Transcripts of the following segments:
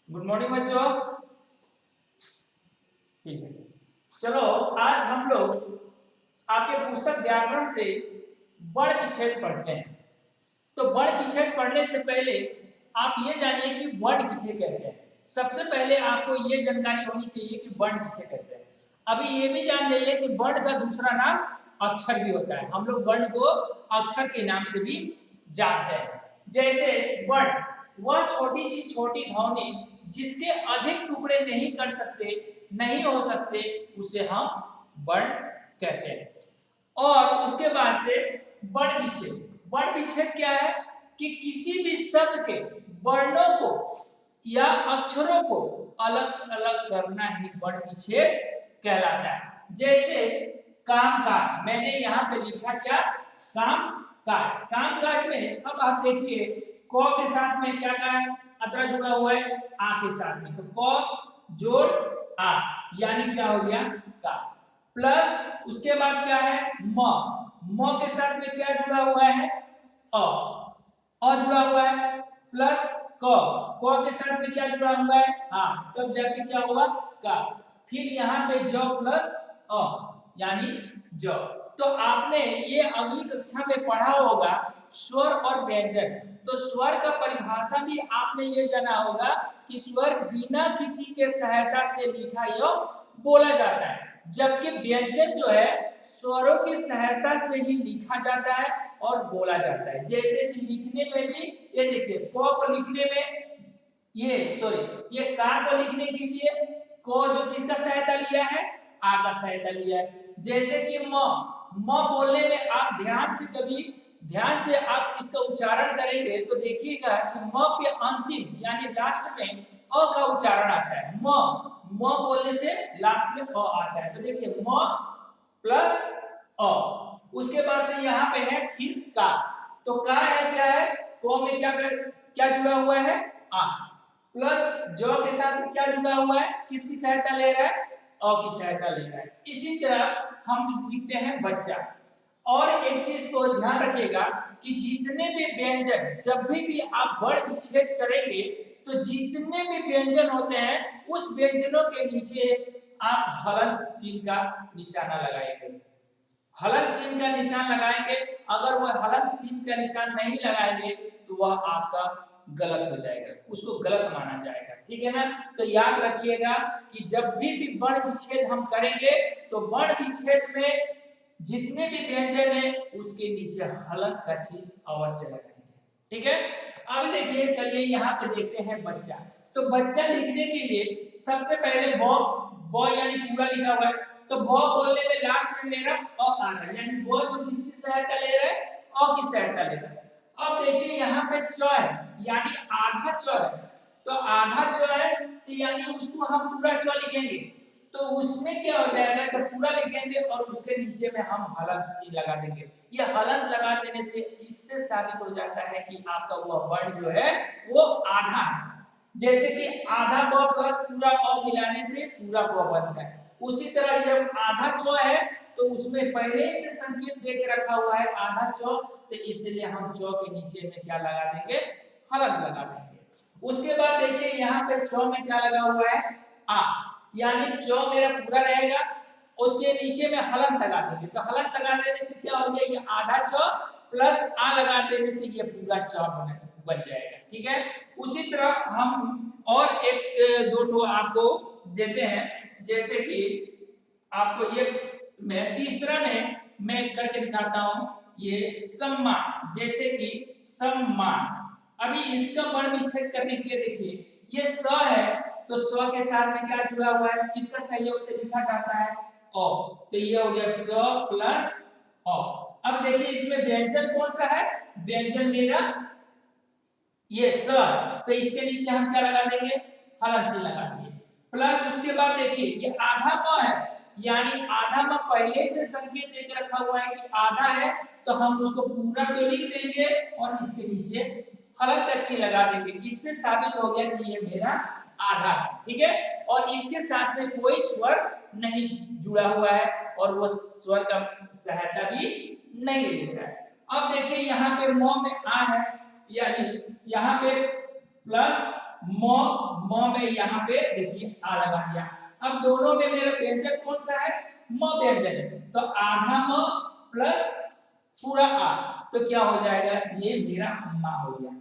Good morning बच्चों। ठीक है, चलो आज हम लोग आपके पुस्तक व्याकरण से वर्ण विच्छेद पढ़ते हैं। तो वर्ण विच्छेद पढ़ने से पहले आप ये जानिए कि वर्ण किसे कहते हैं। सबसे पहले आपको ये जानकारी होनी चाहिए कि वर्ण किसे कहते हैं। अभी ये भी जान जाइए कि वर्ण का दूसरा नाम अक्षर भी होता है। हम लोग वर्ण को अक्षर के नाम से भी जानते हैं। जैसे वर्ण, वह छोटी सी छोटी ध्वनि जिसके अधिक टुकड़े नहीं कर सकते, नहीं हो सकते, उसे हम वर्ण कहते हैं। और उसके बाद से वर्ण विच्छेद। वर्ण विच्छेद क्या है कि किसी भी शब्द के वर्णों को या अक्षरों को अलग अलग करना ही वर्ण विच्छेद कहलाता है। जैसे कामकाज, मैंने यहाँ पे लिखा क्या, काम काज। काम काज में अब आप देखिए क के साथ में क्या का है, अतरा जुड़ा हुआ है आ के साथ में, तो क जोड़ आ यानी क्या हो गया का। प्लस उसके बाद क्या है म के साथ में क्या जुड़ा हुआ है अ जुड़ा हुआ है। प्लस क के साथ में क्या जुड़ा हुआ है हाँ, तब जाके क्या हुआ का। फिर यहाँ पे ज प्लस अ यानी ज। तो आपने ये अगली कक्षा में पढ़ा होगा स्वर और व्यंजन। तो स्वर का परिभाषा भी आपने ये जाना होगा कि स्वर बिना किसी के सहायता से लिखा या बोला जाता है, जबकि व्यंजन जो है स्वरों की सहायता से ही लिखा जाता है और बोला जाता है। जैसे कि लिखने में भी ये देखिए क को लिखने में ये का को लिखने के लिए को जो किसका सहायता लिया है आ का सहायता लिया है। जैसे कि म बोलने में आप ध्यान से आप इसका उच्चारण करेंगे तो देखिएगा कि म के अंतिम यानी लास्ट में अ का उच्चारण आता है। म बोलने से लास्ट में अ आता है। तो देखिए म प्लस अ, उसके बाद से यहाँ पे है फिर का। तो का है क्या है, को में क्या जुड़ा हुआ है आ। प्लस जो के साथ में क्या जुड़ा हुआ है, किसकी सहायता ले रहा है अ की सहायता ले रहा है। इसी तरह हम लिखते हैं बच्चा। और एक चीज को ध्यान रखिएगा कि जितने भी व्यंजन जब भी आप वर्ण विच्छेद करेंगे तो जितने भी व्यंजन होते हैं उस व्यंजनों के नीचे आप हलंत चिन्ह का निशाना लगाएंगे। हलंत चिन्ह का निशान लगाएंगे। अगर वह हलंत चिन्ह का निशान नहीं लगाएंगे तो वह आपका गलत हो जाएगा, उसको गलत माना जाएगा। ठीक है ना। तो याद रखिएगा कि जब भी वर्ण विच्छेद हम करेंगे तो वर्ण विच्छेद में जितने भी व्यंजन है उसके नीचे हलंत का चिन्ह अवश्य लगाएंगे। ठीक है। अब देखिए चलिए यहाँ पे देखते हैं बच्चा। तो बच्चा लिखने के लिए सबसे पहले ब यानी पूरा लिखा हुआ है। तो ब बोलने में लास्ट में मेरा अ आ रहा है, यानी ब जो किसकी सहायता ले रहा है अ की सहायता ले रहा है। अब देखिए यहाँ पे च है यानी आधा च है। तो आधा च है तो यानी उसको हम पूरा च लिखेंगे। तो उसमें क्या हो जाएगा, जब पूरा लिखेंगे और उसके नीचे में हम हलंत चिन्ह लगा देंगे। ये हलंत लगा देने से इससे साबित हो जाता है कि आपका वह वर्ण जो है वो आधा है। जैसे कि आधा ब प्लस पूरा अ मिलाने से पूरा ब बनता है। उसी तरह जब आधा च है तो उसमें पहले ही से संकेत दे के रखा हुआ है आधा च, तो इसलिए हम च के नीचे में क्या लगा देंगे हलंत लगा देंगे। उसके बाद देखिए यहाँ पे च में क्या लगा हुआ है आ, यानी च मेरा पूरा रहेगा, उसके नीचे में हलंत लगा देंगे। तो हलंत लगा देने से क्या हो गया, ये आधा च प्लस आ लगा देने से ये पूरा च बन जाएगा। ठीक है। उसी तरह हम और एक दो ठो आपको देते हैं। जैसे कि आपको ये मैं तीसरा में मैं करके दिखाता हूं, ये सम्मान। जैसे कि सम्मान, अभी इसका वर्ण विच्छेद करने के लिए देखिए ये स है तो स के साथ में क्या जुड़ा हुआ है, किसका सहयोग से लिखा जाता है अ। तो ये हो गया स प्लस अ। अब देखिए इसमें व्यंजन कौन सा है, व्यंजन मेरा ये स, तो इसके नीचे हम क्या लगा देंगे हलंत चिन्ह लगा देंगे। प्लस उसके बाद देखिए ये आधा म है, यानी आधा म पहले से संकेत देके रखा हुआ है कि आधा है, तो हम उसको पूरा तो लिख देंगे और इसके नीचे हलंत का चिन्ह लगा देंगे। इससे साबित हो गया कि ये मेरा आधा है। ठीक है। और इसके साथ में कोई स्वर नहीं जुड़ा हुआ है और वो स्वर का सहायता भी नहीं ले रहा है। अब देखिए यहाँ पे म में आ है, यानी यहाँ पे प्लस म म में यहाँ पे देखिए आ लगा दिया। अब दोनों में मेरा व्यंजन कौन सा है? म व्यंजन है, तो आधा म प्लस पूरा आ, तो क्या हो जाएगा? ये मेरा मा हो गया।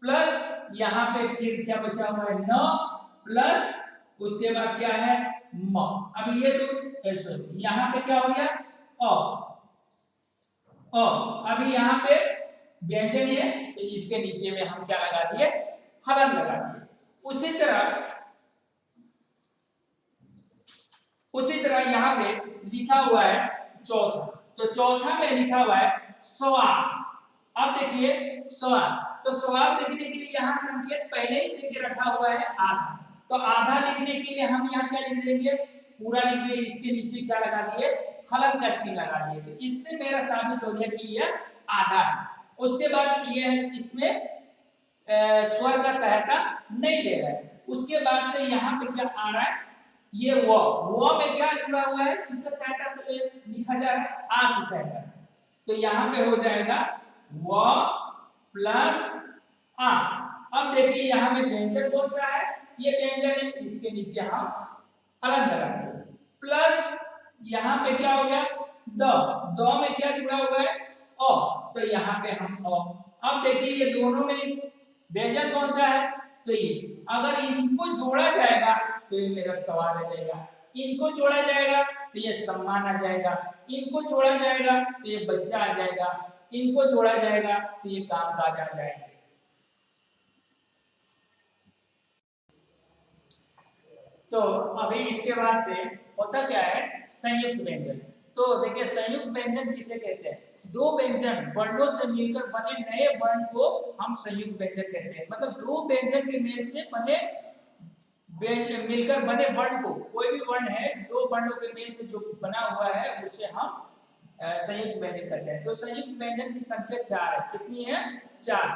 प्लस यहाँ पे फिर क्या बचा हुआ है? न प्लस उसके बाद क्या है? म। अब ये दो सॉरी यहाँ पे क्या हो गया? अ। अभी यहाँ पे व्यंजन है, तो इसके नीचे में हम क्या लगा दिए? हलन लगा दिए। उसी तरह यहाँ पे लिखा हुआ है चौथा, तो चौथा में लिखा हुआ है स्वाद। अब देखिए स्वाद, तो स्वाद लिखने के लिए यहाँ संकेत पहले ही देके रखा हुआ है आधा, तो आधा लिखने के लिए हम यहाँ क्या लिख देंगे? पूरा लिख दिए, इसके नीचे क्या लगा दिए? हलन का चिन्ह लगा दिए, तो इससे मेरा साबित हो गया कि यह आधा है। उसके बाद ये इसमें स्वर का सहायता नहीं ले रहा है। उसके बाद से यहाँ पे क्या आ रहा है? ये वो में क्या जुड़ा हुआ है? इसका सहायता से लिखा जा रहा है आ की सहायता से, तो यहाँ पे हो जाएगा व प्लस आ। अब देखिए यहाँ में व्यंजन कौन सा है? ये व्यंजन है, इसके नीचे हम हलन लगाएंगे। प्लस यहाँ पे क्या हो गया? द में क्या जुड़ा हुआ है? अ, तो यहाँ पे हम अ। अब देखिए ये दोनों में व्यंजन कौन सा है? तो ये, अगर इनको जोड़ा जाएगा तो ये मेरा सवाल आ जाएगा, इनको जोड़ा जाएगा तो ये सम्मान आ जाएगा, इनको जोड़ा जाएगा तो ये बच्चा आ जाएगा, इनको जोड़ा जाएगा तो ये कामकाज आ जाएगा। तो अभी इसके बाद से होता क्या है? संयुक्त व्यंजन। तो देखिए संयुक्त व्यंजन किसे कहते हैं? दो व्यंजन वर्णों से मिलकर बने नए वर्ण को हम संयुक्त व्यंजन कहते हैं। मतलब दो व्यंजन के मेल से बने मिलकर बने वर्ण को, कोई भी वर्ण है दो वर्णों के मेल से जो बना हुआ है उसे हम संयुक्त व्यंजन कहते हैं। तो संयुक्त व्यंजन की संख्या 4 है। कितनी है? 4।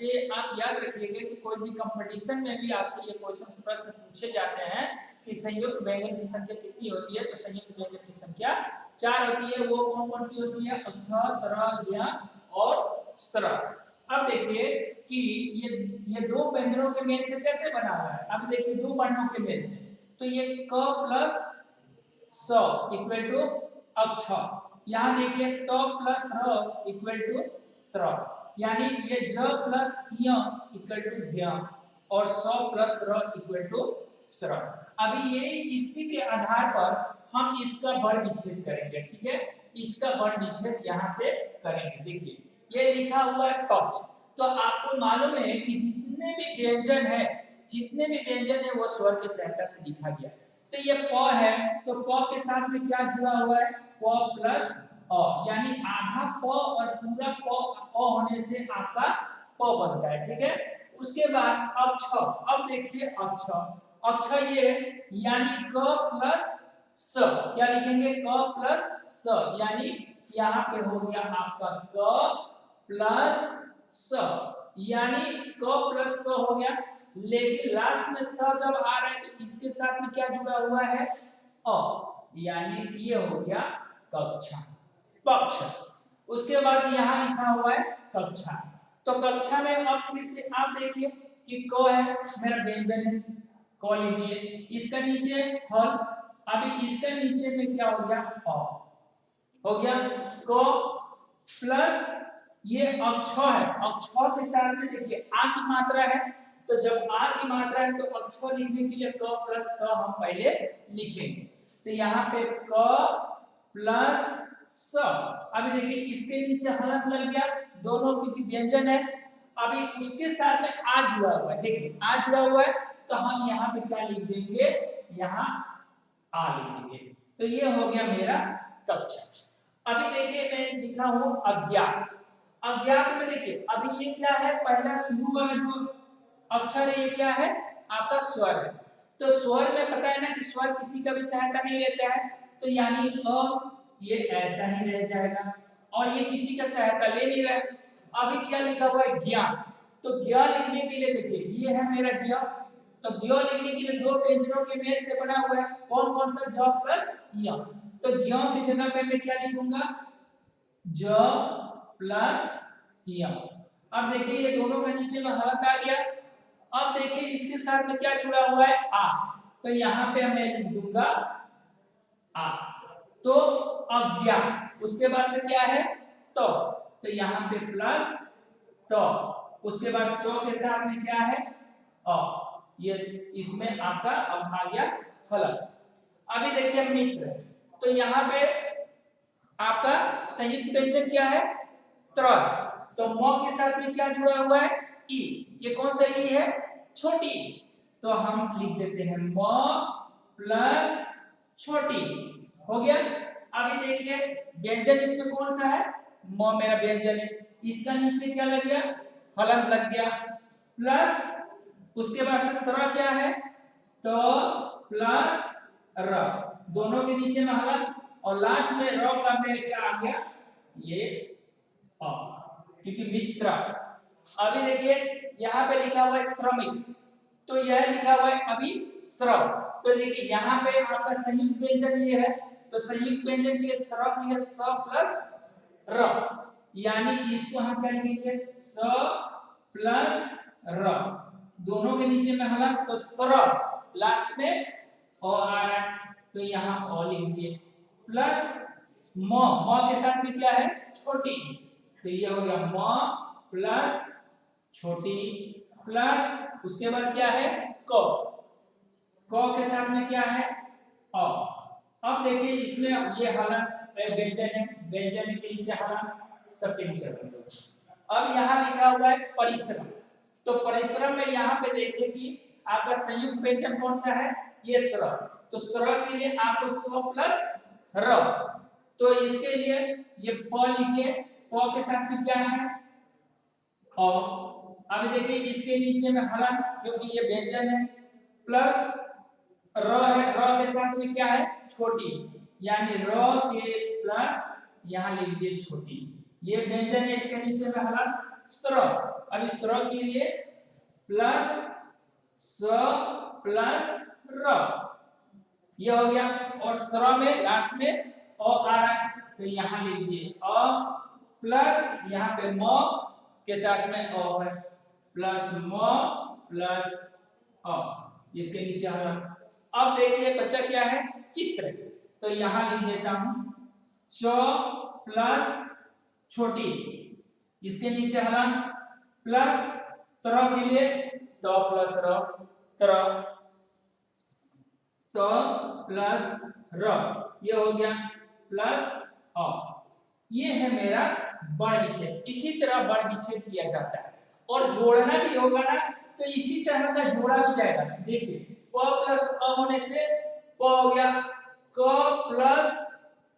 ये आप याद रखिएगा कि कोई भी कंपटीशन में भी आपसे ये क्वेश्चन प्रश्न पूछे जाते हैं कि संयुक्त व्यंजन की संख्या कितनी होती है, तो संयुक्त व्यंजन की संख्या 4 होती है। वो कौन कौन सी होती है? अक्ष, तर, ज्ञ और स्र। अब देखिए कि ये दो व्यंजनों के मेल से कैसे बना हुआ है? अब देखिए दो वर्णों के मेल से, तो ये क प्लस स इक्वल टू अक्ष। यहाँ देखिए त प्लस र इक्वल टू त्र, यानी ये ज प्लस य इक्वल टू ज्ञ और स प्लस र इक्वल टू स्र। अभी ये इसी के आधार पर हम इसका वर्ण विच्छेद करेंगे। ठीक है, इसका वर्ण विच्छेद यहाँ से करेंगे। देखिए ये लिखा हुआ है पक्ष, तो आपको मालूम है कि जितने भी व्यंजन है वो स्वर के सहायता से लिखा गया। तो ये प है, तो प के साथ में क्या जुड़ा हुआ है? प प्लस अ, यानी आधा प और पूरा प अ होने से आपका प बनता है। ठीक है, उसके बाद अक्ष। अब देखिए अक्ष, अक्ष ये यानी क प्लस स, क्या लिखेंगे? क प्लस स, यानी यहाँ पे हो गया आपका क प्लस स, यानी क प्लस स हो गया। लेकिन लास्ट में स जब आ रहा है तो इसके साथ में क्या जुड़ा हुआ है? अ, यानी ये हो गया कक्षा, पक्ष। उसके बाद यहाँ लिखा हुआ है कक्षा। तो कक्षा में अब फिर से आप देखिए कि क है मेरा व्यंजन है, क लिखिए, इसका नीचे हल, अभी इसका नीचे में क्या हो गया? अ हो गया। क प्लस ये अक्ष है, अक्ष के साथ में देखिए आ की मात्रा है, तो जब आ की मात्रा है तो अक्ष लिखने के लिए क प्लस स हम पहले लिखेंगे। तो यहाँ पे क प्लस स, अभी देखिए इसके नीचे हलंत लग गया, दोनों की व्यंजन है। अभी उसके साथ में आ जुड़ा हुआ है, देखिए आ जुड़ा हुआ है, तो हम यहाँ पे क्या लिख देंगे? यहाँ आ लिख देंगे। तो ये हो गया मेरा कक्षा। अभी देखिए मैं लिखा हूं अज्ञात। अज्ञात में देखिए अभी ये क्या है? पहला शुरू वाला जो अक्षर है ये क्या है? आपका स्वर है। तो स्वर में पता है ना कि स्वर किसी का भी सहायता नहीं लेता है, तो यानी अ ये ऐसा ही रह जाएगा और ये किसी का सहायता ले नहीं रहा है। अभी क्या लिखा हुआ है? ज्ञ, तो ज्ञ लिखने के लिए देखिए ये है मेरा ज्ञ, तो ज्ञ लिखने के लिए दो व्यंजनों के मेल से बना हुआ है, कौन कौन सा? ज प्लस य। तो ज्ञ की जगह पे मैं क्या लिखूंगा? ज प्लस य। अब देखिए ये दोनों का नीचे में हलंत आ गया, अब देखिए इसके साथ में क्या जुड़ा हुआ है, आ, तो यहाँ पे मैं लिख दूंगा आ। तो अब ज्ञा, उसके बाद से क्या है, तो यहाँ पे प्लस तो, उसके बाद तो के साथ में क्या है, अ। ये इसमें आपका अब आ गया हलक। अभी देखिए मित्र, तो यहाँ पे आपका संयुक्त व्यंजन क्या है, त्र। तो म के साथ में क्या जुड़ा हुआ है, ई। ये कौन सा ई है, छोटी। तो हम लिख देते हैं म प्लस छोटी, हो गया। अभी देखिए व्यंजन इसमें कौन सा है, म मेरा व्यंजन है, इसका नीचे क्या लग गया, हलंत लग गया, प्लस उसके बाद से त्र क्या है, तो प्लस र, दोनों के नीचे में हलंत, और लास्ट में र का में क्या आ गया, ये अ, क्योंकि मित्र। अभी देखिए यहाँ पे लिखा हुआ है श्रमिक, तो यह लिखा हुआ है अभी श्रम। तो देखिए यहाँ पे आपका संयुक्त व्यंजन ये है, तो संयुक्त व्यंजन के लिए स्र के लिए स प्लस र, यानी इसको हम क्या लिखेंगे, स प्लस र, दोनों के नीचे में हलंत, तो स्र, लास्ट में अ आ रहा है, तो यहाँ अ लिखेंगे, प्लस म के साथ में क्या है, छोटी, तो ये हो गया म प्लस छोटी, प्लस उसके बाद क्या है, क, क के साथ में क्या है, अ। अब देखिए इसमें ये हलंत व्यंजन है, व्यंजन के नीचे हलंत, सबके नीचे हलंत। अब यहाँ लिखा हुआ है परिश्रम, तो परिश्रम में यहाँ पे देखिए कि आपका संयुक्त व्यंजन कौन सा है, ये स्र, तो स्र के लिए आपको स प्लस र, तो इसके लिए ये प लिखिए, प के साथ में क्या है, अ। अब देखिए इसके नीचे में हलंत, क्योंकि ये व्यंजन है, प्लस र है, र के साथ में क्या है, छोटी, यानी र के प्लस यहाँ लिख दिए छोटी, ये व्यंजन है, इसके नीचे में हलंत स्र। अब इस स्र के लिए प्लस स प्लस र, ये हो गया, और स्र में लास्ट में अ आ रहा है, तो यहाँ लिख दिए अ, प्लस यहाँ पे म के साथ में अ है, प्लस म प्लस अ, इसके नीचे हलंत। अब देखिए बचा क्या है, चित्र, तो यहाँ लिख देता हूं च प्लस छोटी, इसके नीचे हलंत, प्लस त्र के लिए त प्लस र, त्र, त प्लस र, ये हो गया, प्लस अ। ये है मेरा बड़ विच्छेद। इसी तरह बड़ विच्छेद किया जाता है, और जोड़ना भी होगा ना, तो इसी तरह का जोड़ा भी जाएगा। देखिए प प्लस अ होने से प हो गया, क प्लस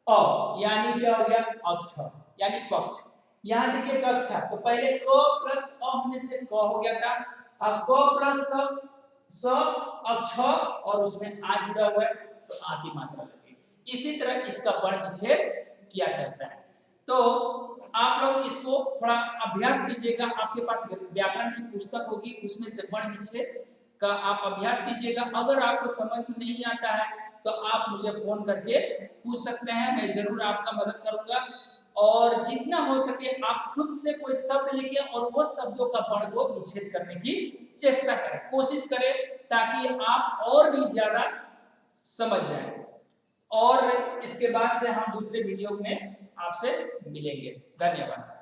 अ, यानी क्या हो गया, अक्षर, यानी पक्ष। यहाँ देखिए कक्षा, तो पहले क प्लस अ होने से क हो गया था, अब क प्लस स अक्षर, और उसमें आ जुड़ा हुआ है, तो आ की मात्रा लगेगी। इसी तरह इसका बड़ विच्छेद किया जाता है। तो आप लोग इसको थोड़ा अभ्यास कीजिएगा, आपके पास व्याकरण की पुस्तक होगी, उसमें से बड़ विच्छेद का आप अभ्यास कीजिएगा। अगर आपको समझ में नहीं आता है तो आप मुझे फोन करके पूछ सकते हैं, मैं जरूर आपका मदद करूंगा। और जितना हो सके आप खुद से कोई शब्द लिखें और वो शब्दों का बड़ को विच्छेद करने की चेष्टा करें, कोशिश करें, ताकि आप और भी ज्यादा समझ जाएं। और इसके बाद से हम दूसरे वीडियो में आपसे मिलेंगे। धन्यवाद।